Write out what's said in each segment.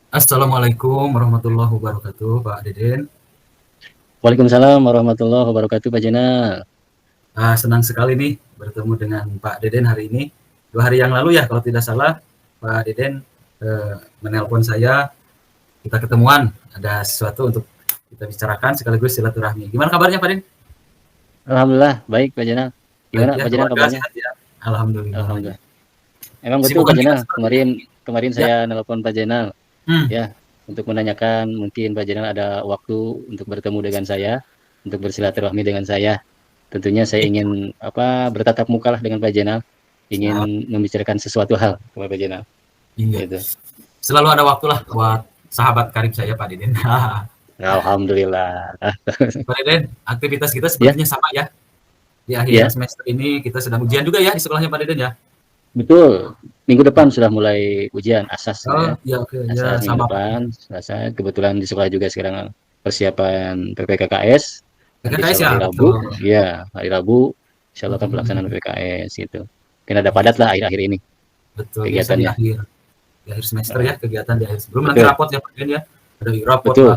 Assalamualaikum warahmatullahi wabarakatuh, Pak Deden. Waalaikumsalam warahmatullahi wabarakatuh, Pak Jenal. Senang sekali nih bertemu dengan Pak Deden hari ini. 2 hari yang lalu ya, kalau tidak salah, Pak Deden menelpon saya, kita ketemuan, ada sesuatu untuk kita bicarakan sekaligus silaturahmi. Gimana kabarnya, Pak Deden? Alhamdulillah baik, Pak Jenal. Baik Gimana ya, Pak Jenal keluarga kabarnya? sehat ya? Alhamdulillah ya. Alhamdulillah. Emang betul Pak Kesibukan kita Jenal, seperti kemarin ini. kemarin Ya, saya nelpon Pak Jenal hmm, ya untuk menanyakan mungkin Pak Jenal ada waktu untuk bertemu dengan saya, untuk bersilaturahmi dengan saya. Tentunya saya iya, ingin bertatap muka lah dengan Pak Jenal, siap. ingin membicarakan sesuatu hal kepada Pak Jenal. Iya. Gitu. Selalu ada waktu lah buat sahabat karib saya, Pak Deden. Alhamdulillah. Pak Deden, aktivitas kita Ya, sepertinya sama ya. Di akhir ya, semester ini kita sedang ujian juga ya di sekolahnya Pak Deden ya? betul. Minggu depan sudah mulai ujian asas Oh, ya. iya oke, ya Asas minggu sama Pak. depan, Selasa. Kebetulan di sekolah juga sekarang persiapan PPKKS. Nanti PKKS insya Allah ya, hari Rabu, betul. ya hari Rabu, insya Allah akan pelaksanaan Mhm, PPKS gitu. Mungkin ada iya, padat lah akhir-akhir ini betul biasa kegiatannya. di akhir semester ya, Heeh, kegiatan di akhir sebelum nanti betul, rapot ya Pak Deden ya, ada rapot lah, betul.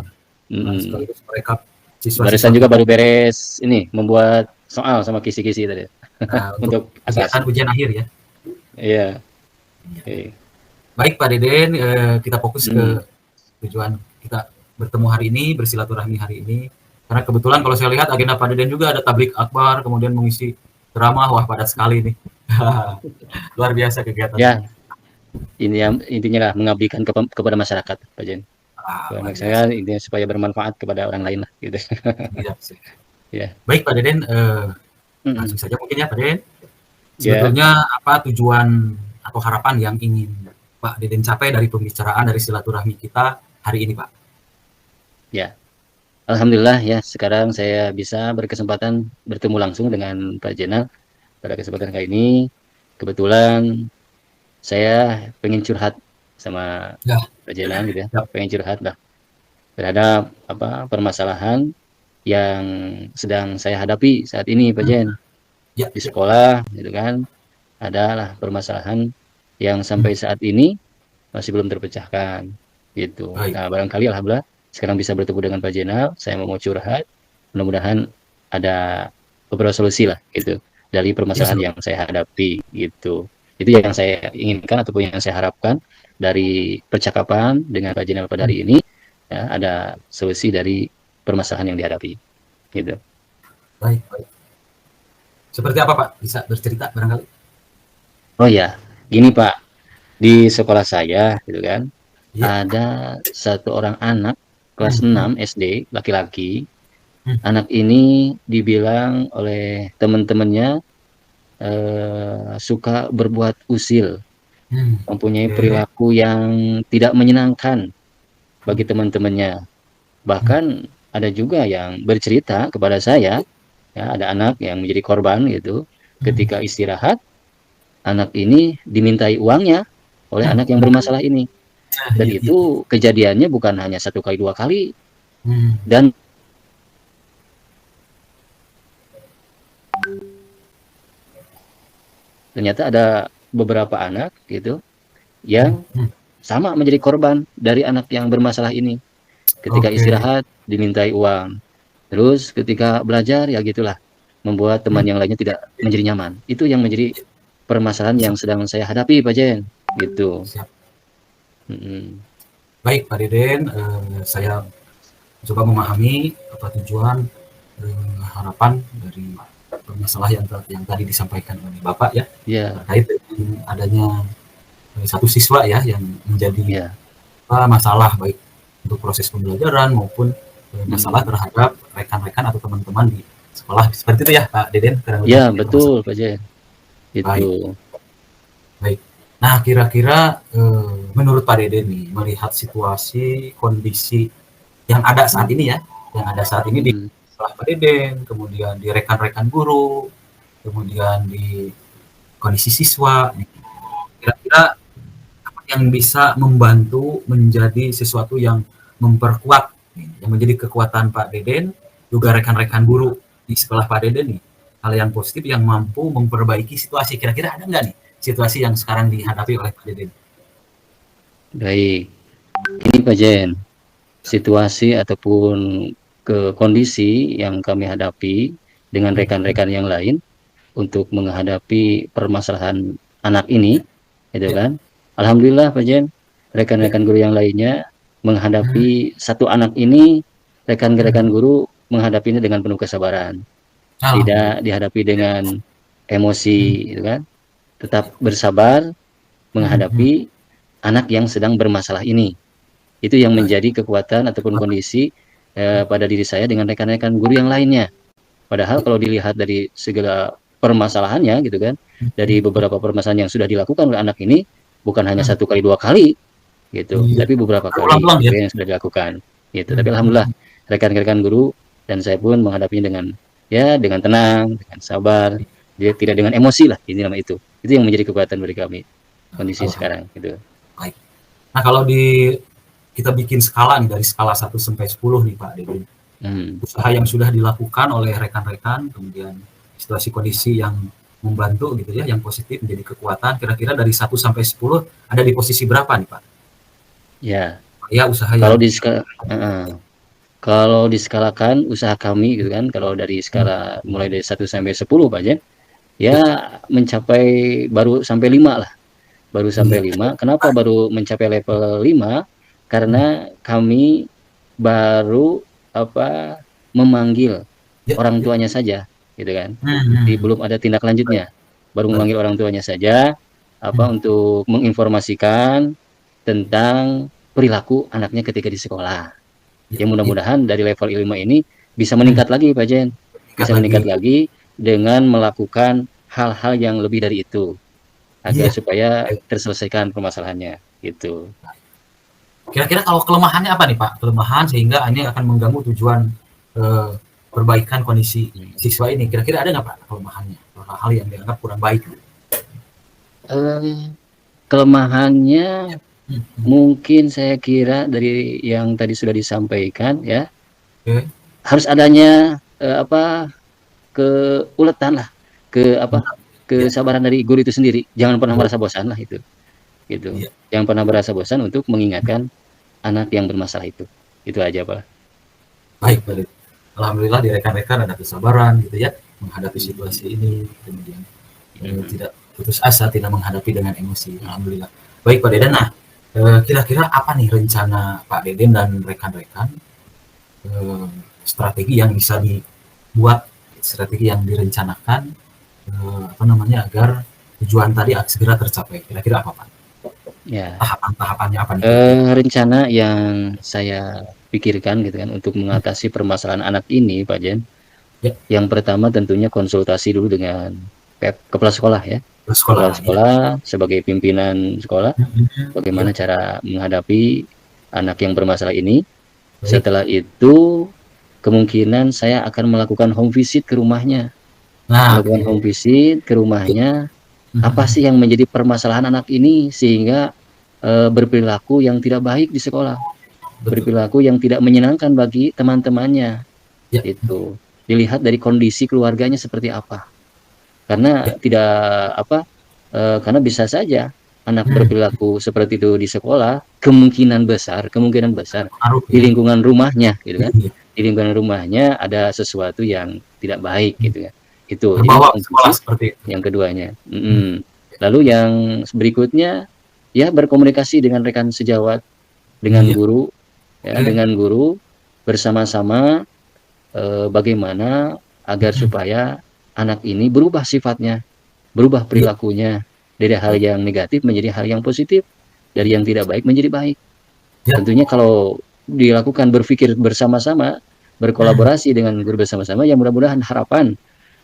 Mm-mm. sekaligus merekap siswa-siswa Barusan juga kita, baru beres ini membuat soal sama kisi-kisi tadi untuk untuk asas. kegiatan ujian akhir ya. Iya, Iya. oke. Baik Pak Deden, kita fokus Mm, ke tujuan kita bertemu hari ini, bersilaturahmi hari ini. Karena kebetulan kalau saya lihat agenda Pak Deden juga ada tablik akbar, kemudian mengisi ceramah, wah padat sekali nih. Luar biasa kegiatannya. ya, ini yang intinya lah mengabdikan kepada masyarakat, Pak Jen. Kepada Luar biasa. masyarakat intinya supaya bermanfaat kepada orang lain lah gitu. Iya, sih. Ya. Baik Pak Deden, Mm-mm. langsung saja mungkin ya Pak Deden. Ya, Sebetulnya apa tujuan atau harapan yang ingin Pak Deden capai dari pembicaraan dari silaturahmi kita hari ini Pak? ya. Alhamdulillah ya sekarang saya bisa berkesempatan bertemu langsung dengan Pak Jenal pada kesempatan kali ini. Kebetulan saya pengen curhat sama Ya, Pak Jenal gitu ya, ya. pengen curhat lah terhadap permasalahan yang sedang saya hadapi saat ini Pak Hmm, Jen. ya, Di ya. sekolah gitu kan, adalah permasalahan yang Hmm, sampai saat ini masih belum terpecahkan gitu. baik. Nah, barangkali alhamdulillah sekarang bisa bertemu dengan Pak Jenal, saya mau curhat, mudah-mudahan ada beberapa solusi lah gitu dari Insya permasalahan Allah. yang saya hadapi gitu. Itu yang saya inginkan ataupun yang saya harapkan dari percakapan dengan Pak Jenal pada Hmm, hari ini ya, ada solusi dari permasalahan yang dihadapi gitu. baik, baik. Seperti apa Pak? Bisa bercerita barangkali? Oh ya, gini Pak, di sekolah saya gitu kan Iya. ada satu orang anak Hmm, kelas hmm, 6 SD laki-laki. hmm, Anak ini dibilang oleh teman-temannya suka berbuat usil, hmm. mempunyai Oke. perilaku yang tidak menyenangkan Hmm, bagi teman-temannya. hmm, Bahkan ada juga yang bercerita kepada saya, ya ada anak yang menjadi korban gitu. hmm, Ketika istirahat, anak ini dimintai uangnya oleh hmm, anak yang hmm. bermasalah ini. Nah, Dan iya, iya, iya. itu kejadiannya bukan hanya satu kali dua kali, Hmm, dan ternyata ada beberapa anak gitu hmm, yang hmm. sama menjadi korban dari anak yang bermasalah ini. Ketika Oke. istirahat dimintai uang, terus ketika belajar ya gitulah, membuat teman Hmm, yang lainnya tidak menjadi nyaman. Itu yang menjadi permasalahan yang sedang saya hadapi Pak Jen gitu. siap. Mm-mm. Baik Pak Deden, saya coba memahami apa tujuan harapan dari permasalahan yang tadi disampaikan oleh Bapak ya Ya, terkait dengan adanya satu siswa ya yang menjadi ya. masalah baik untuk proses pembelajaran maupun masalah Mm-mm. terhadap rekan-rekan atau teman-teman di sekolah seperti itu ya Pak Deden kurang Ya lebih betul informasi. Pak Jen itu. Baik, baik. Nah kira-kira menurut Pak Deden nih melihat situasi kondisi yang ada saat ini ya, yang ada saat ini di Mm-mm. sekolah Pak Deden, kemudian di rekan-rekan guru, kemudian di kondisi siswa. Kira-kira apa yang bisa membantu menjadi sesuatu yang memperkuat, yang menjadi kekuatan Pak Deden, juga rekan-rekan guru di sekolah Pak Deden nih, hal yang positif yang mampu memperbaiki situasi. Kira-kira ada nggak nih situasi yang sekarang dihadapi oleh Pak Deden? Baik. Ini Pak Jen, situasi ataupun kondisi yang kami hadapi dengan rekan-rekan yang lain untuk menghadapi permasalahan anak ini, gitu Ya, kan. Alhamdulillah Pak Jen, ya. rekan-rekan guru yang lainnya Hmm, menghadapi satu anak ini, rekan-rekan guru menghadapinya dengan penuh kesabaran, alhamdulillah. tidak dihadapi dengan emosi, Hmm, gitu kan. Tetap bersabar hmm. menghadapi anak yang sedang bermasalah ini. Itu yang Baik. menjadi kekuatan ataupun kondisi Hmm, pada diri saya dengan rekan-rekan guru yang lainnya. Padahal ya. kalau dilihat dari segala permasalahannya gitu kan, Hmm, dari beberapa permasalahan yang sudah dilakukan oleh anak ini, bukan hanya hmm. satu kali dua kali gitu, Iya. tapi beberapa kali Berulang-ulang ya. gitu yang sudah dilakukan gitu. Tapi alhamdulillah Hmm. rekan-rekan guru dan saya pun menghadapinya dengan ya dengan tenang, dengan sabar, dia tidak dengan emosi lah ini nama itu. Itu yang menjadi kekuatan bagi kami kondisi Alhamdulillah. sekarang gitu. Baik. Nah, kalau kita bikin skala nih dari skala 1 sampai 10 nih Pak Deddy. Hmm. Usaha yang sudah dilakukan oleh rekan-rekan, kemudian situasi kondisi yang membantu gitu ya, yang positif menjadi kekuatan. Kira-kira dari 1 sampai 10 ada di posisi berapa nih Pak? Ya, Ya usaha kalau yang di skala, kalau diskalakan usaha kami gitu kan, kalau dari hmm, skala mulai dari 1 sampai 10 Pak Jen, ya, ya mencapai baru sampai 5 lah, baru sampai iya, 5. Kenapa baru mencapai level 5? hmm, Karena kami baru apa memanggil ya, orang ya, tuanya saja, gitu kan. hmm, Belum ada tindak baik, lanjutnya, baru baik, memanggil orang tuanya saja, apa hmm, untuk menginformasikan tentang perilaku anaknya ketika di sekolah. ya, Ya ya, mudah-mudahan dari level 5 ini bisa hmm, meningkat lagi Pak Jen, tingkat bisa lagi, meningkat lagi dengan melakukan hal-hal yang lebih dari itu agar iya, supaya baik. terselesaikan permasalahannya gitu. Kira-kira kalau kelemahannya apa nih Pak? Kelemahan sehingga ini akan mengganggu tujuan eh, perbaikan kondisi siswa ini. Kira-kira ada nggak Pak kelemahannya? Hal-hal yang dianggap kurang baik? Eh, kelemahannya Hmm, mungkin saya kira dari yang tadi sudah disampaikan ya, oke, harus adanya apa keuletan lah, ke apa ya, kesabaran dari guru itu sendiri. Jangan pernah betul. merasa bosan lah itu, gitu. Iya, Jangan pernah merasa bosan untuk mengingatkan anak yang bermasalah itu. Itu aja Pak. baik, baik. Alhamdulillah di rekan-rekan ada kesabaran gitu ya menghadapi Hmm. situasi ini, kemudian Hmm. tidak putus asa, tidak menghadapi dengan emosi. Alhamdulillah. Baik Pak Deden, nah kira-kira apa nih rencana Pak Deden dan rekan-rekan eh, strategi yang bisa dibuat, strategi yang direncanakan apa namanya agar tujuan tadi segera tercapai. Kira-kira apa Pak? Ya, Tahapan-tahapannya apa nih kira-kira? rencana yang saya pikirkan gitu kan untuk Hmm, mengatasi permasalahan anak ini, Pak Jen. ya, Yang pertama tentunya konsultasi dulu dengan kepala sekolah ya. Kepala sekolah ya. sekolah sebagai pimpinan sekolah, Hmm, ya, bagaimana cara menghadapi anak yang bermasalah ini. baik. Setelah itu, kemungkinan saya akan melakukan home visit ke rumahnya. Nah, Melakukan oke. home visit ke Ya. rumahnya, apa Hmm, sih yang menjadi permasalahan anak ini sehingga berperilaku yang tidak baik di sekolah, betul. berperilaku yang tidak menyenangkan bagi teman-temannya. Ya, Itu dilihat dari kondisi keluarganya seperti apa. Karena ya. tidak apa, karena bisa saja anak Hmm, berperilaku seperti itu di sekolah, kemungkinan besar pengaruh di ya. lingkungan rumahnya, gitu kan. Iya. Di lingkungan rumahnya ada sesuatu yang tidak baik, Hmm. gitu ya. Itu, jadi Terbawa ke home sekolah visit seperti itu. yang keduanya. Hmm. Lalu yang berikutnya, ya berkomunikasi dengan rekan sejawat, dengan Iya. guru, ya, Oke. dengan guru bersama-sama bagaimana agar Hmm. supaya anak ini berubah sifatnya, berubah Iya. perilakunya dari hal Baik. yang negatif menjadi hal yang positif, dari yang tidak baik menjadi baik. Ya. Tentunya kalau dilakukan berpikir bersama-sama, Hmm. berkolaborasi dengan guru bersama-sama, ya mudah-mudahan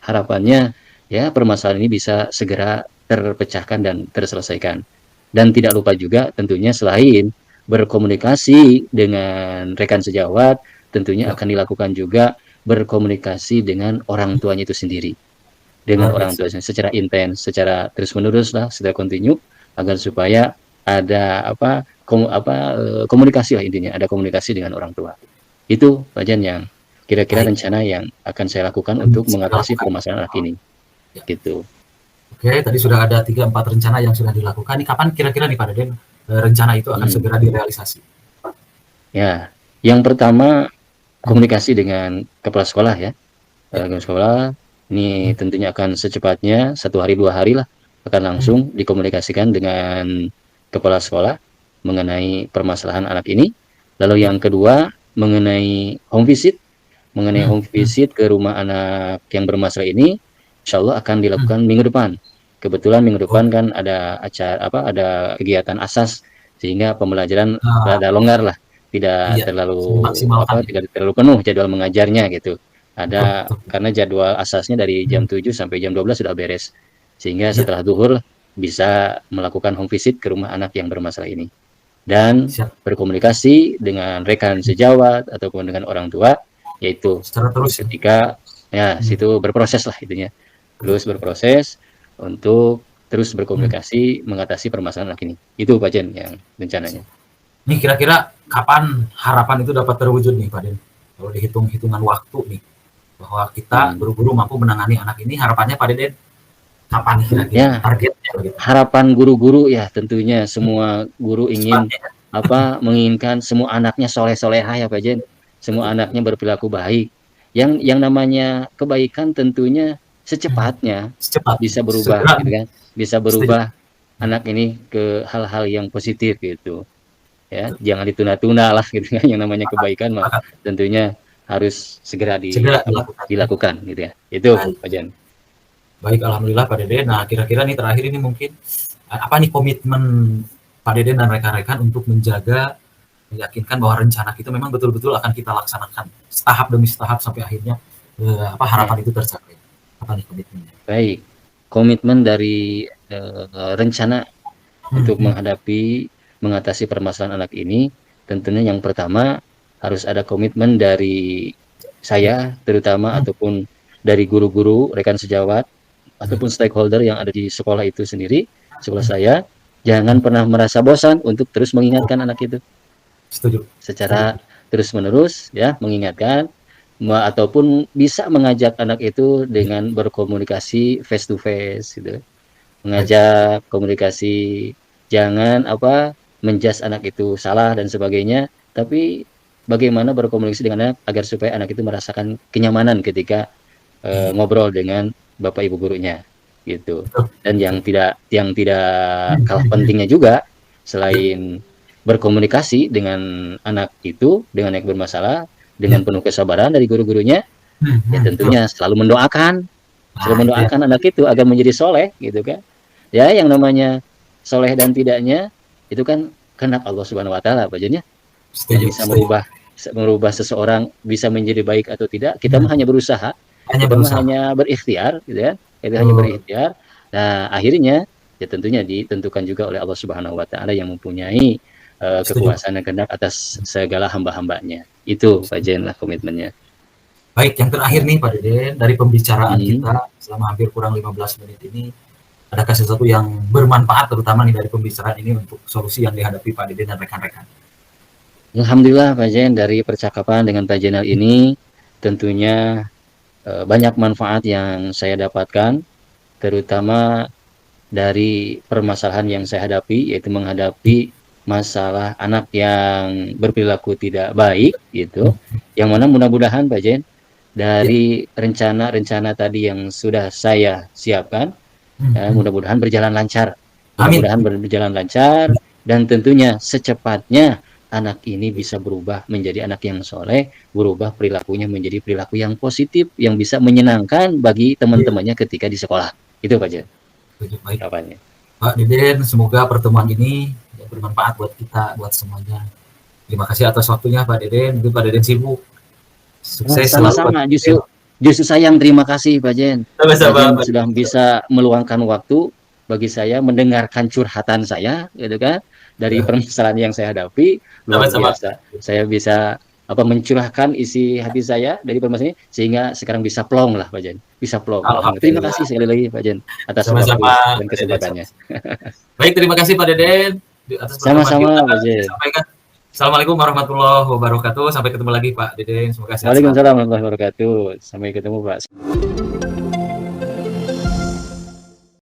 harapannya ya permasalahan ini bisa segera terpecahkan dan terselesaikan. Dan tidak lupa juga tentunya selain berkomunikasi dengan rekan sejawat, tentunya Ya. akan dilakukan juga berkomunikasi dengan orang tuanya itu sendiri. Dengan Luar orang biasa. tuanya secara intens, secara terus-menerus lah, secara kontinu, agar supaya ada komunikasi lah intinya, ada komunikasi dengan orang tua. Itu Pak Jan yang kira-kira Baik. rencana yang akan saya lakukan Dan untuk segera mengatasi lakukan. permasalahan anak ini. Ya. Gitu. Oke, tadi sudah ada 3-4 rencana yang sudah dilakukan. Ini kapan kira-kira nih Pak Deden rencana itu akan Hmm. segera direalisasi? Ya, yang pertama komunikasi dengan kepala sekolah ya. Ya. Kepala sekolah ini Hmm. tentunya akan secepatnya 1 hari 2 hari lah akan Hmm. langsung dikomunikasikan dengan kepala sekolah mengenai permasalahan anak ini. Lalu Ya. yang kedua mengenai Hmm. home Hmm. visit ke rumah anak yang bermasalah ini, insya Allah akan Hmm. dilakukan minggu depan. Kebetulan minggu Oh. depan kan ada acara apa, ada kegiatan asas sehingga pembelajaran Nah, rada longgar lah, tidak iya, terlalu dimaksimalkan apa, ya. tidak terlalu penuh jadwal mengajarnya gitu. Betul, Ada betul. karena jadwal asasnya dari Hmm. jam 7 sampai jam 12 sudah beres. Sehingga Iya, setelah zuhur bisa melakukan home visit ke rumah anak yang bermasalah ini dan siap. berkomunikasi dengan rekan sejawat ataupun dengan orang tua, yaitu Secara terus ya. ketika ya Hmm. situ berproses lah itunya, Betul. terus berproses untuk terus Hmm. berkomunikasi mengatasi permasalahan anak ini. Itu Pak Jen yang rencananya. Ini kira-kira kapan harapan itu dapat terwujud nih Pak Den? Kalau dihitung hitungan waktu nih, bahwa kita Hmm. guru-guru mampu menangani anak ini, harapannya Pak Den kapan nih kira-kira Ya, targetnya begitu? harapan guru-guru ya tentunya semua guru ingin Secepatnya. menginginkan semua anaknya soleh-solehah ya Pak Jen. Semua anaknya berperilaku baik. Yang namanya kebaikan tentunya Hmm. secepatnya Secepatnya, bisa berubah segera. gitu kan. Bisa Setuju. berubah anak ini ke hal-hal yang positif gitu. Ya, jangan ditunda-tunda lah gitu kan. Yang namanya kebaikan mah Sepakat. tentunya harus segera Segera dilakukan. dilakukan gitu ya. Itu Baik, Pak Jen. baik, alhamdulillah Pak Deden. Nah, kira-kira nih terakhir ini mungkin apa nih komitmen Pak Deden dan rekan-rekan untuk menjaga, meyakinkan bahwa rencana kita memang betul-betul akan kita laksanakan setahap demi setahap sampai akhirnya Ya, harapan itu tercapai. Apa nih komitmennya? baik. Komitmen dari rencana Hmm. untuk Hmm. mengatasi permasalahan anak ini, tentunya yang pertama harus ada komitmen dari Ya. saya terutama Hmm. ataupun dari guru-guru, rekan sejawat Ya. ataupun stakeholder yang ada di sekolah itu sendiri, sekolah Hmm. saya, jangan pernah merasa bosan untuk terus mengingatkan anak itu Setuju. Setuju. secara terus-menerus ya, mengingatkan ataupun bisa mengajak anak itu dengan berkomunikasi face to face gitu. Baik. Mengajak komunikasi, jangan apa menjudge anak itu salah dan sebagainya, tapi bagaimana berkomunikasi dengan anak agar supaya anak itu merasakan kenyamanan ketika Iya. ngobrol dengan bapak ibu gurunya gitu. Betul. Dan Betul. yang tidak Hmm. kalah Hmm. pentingnya juga Ya. selain berkomunikasi dengan anak itu dengan yang bermasalah Ya. dengan penuh kesabaran dari guru-gurunya, Hmm. ya Hmm. Betul. tentunya selalu mendoakan Nah, itu ya. anak itu agar menjadi soleh gitu kan. Ya, yang namanya soleh dan tidaknya itu kan kehendak Allah Subhanahu wa taala Pak Jen ya. Yang Setuju. bisa Setuju. merubah seseorang bisa menjadi baik atau tidak, kita Hmm. mah hanya berusaha, Hanya kita mah berusaha. hanya berikhtiar gitu ya. Itu hanya Betul. berikhtiar. Nah, akhirnya ya tentunya ditentukan juga oleh Allah Subhanahu wa taala yang mempunyai Setuju. kekuasaan dan kehendak atas segala hamba-hambanya. Itu Pak Jen lah komitmennya. Baik, yang terakhir Nah, nih Pak Deden, dari pembicaraan hmm. kita selama hampir kurang 15 menit ini, adakah sesuatu yang bermanfaat terutama nih dari pembicaraan ini untuk solusi yang dihadapi Pak Deden dan rekan-rekan? Alhamdulillah Pak Jen, dari percakapan dengan Pak Jenal ini tentunya banyak manfaat yang saya dapatkan, terutama dari permasalahan yang saya hadapi, yaitu menghadapi masalah anak yang berperilaku tidak baik gitu. Yang mana mudah-mudahan Pak Jen, Ya. dari rencana-rencana tadi yang sudah saya siapkan, mudah-mudahan berjalan lancar. Amin. Mudah-mudahan berjalan lancar dan tentunya secepatnya anak ini bisa berubah menjadi anak yang soleh, berubah perilakunya menjadi perilaku yang positif, yang bisa menyenangkan bagi teman-temannya ketika di sekolah. Itu Pak Jen. Baik. Kapannya. Pak Deden, semoga pertemuan ini bermanfaat buat kita, buat semuanya. Terima kasih atas waktunya Pak Deden. Mungkin Pak Deden sibuk. Sukses selalu. Sama-sama, justru saya yang terima kasih Pak Jen. Pak Jen sudah bisa meluangkan waktu bagi saya mendengarkan curhatan saya gitu kan, dari permasalahan yang saya hadapi, luar Sama-sama. biasa. Saya bisa mencurahkan isi hati saya dari permasalahan ini sehingga sekarang bisa plong lah Pak Jen. Bisa plong. Terima kasih sekali lagi Pak Jen atas waktu dan kesempatannya. Baik, terima kasih Pak Deden atas pertemuan kita. Sama-sama Pak Jen. Sampaikan. Assalamualaikum warahmatullahi wabarakatuh. Sampai ketemu lagi Pak Deden. Semoga sehat. Waalaikumsalam warahmatullahi wabarakatuh. Sampai ketemu Pak.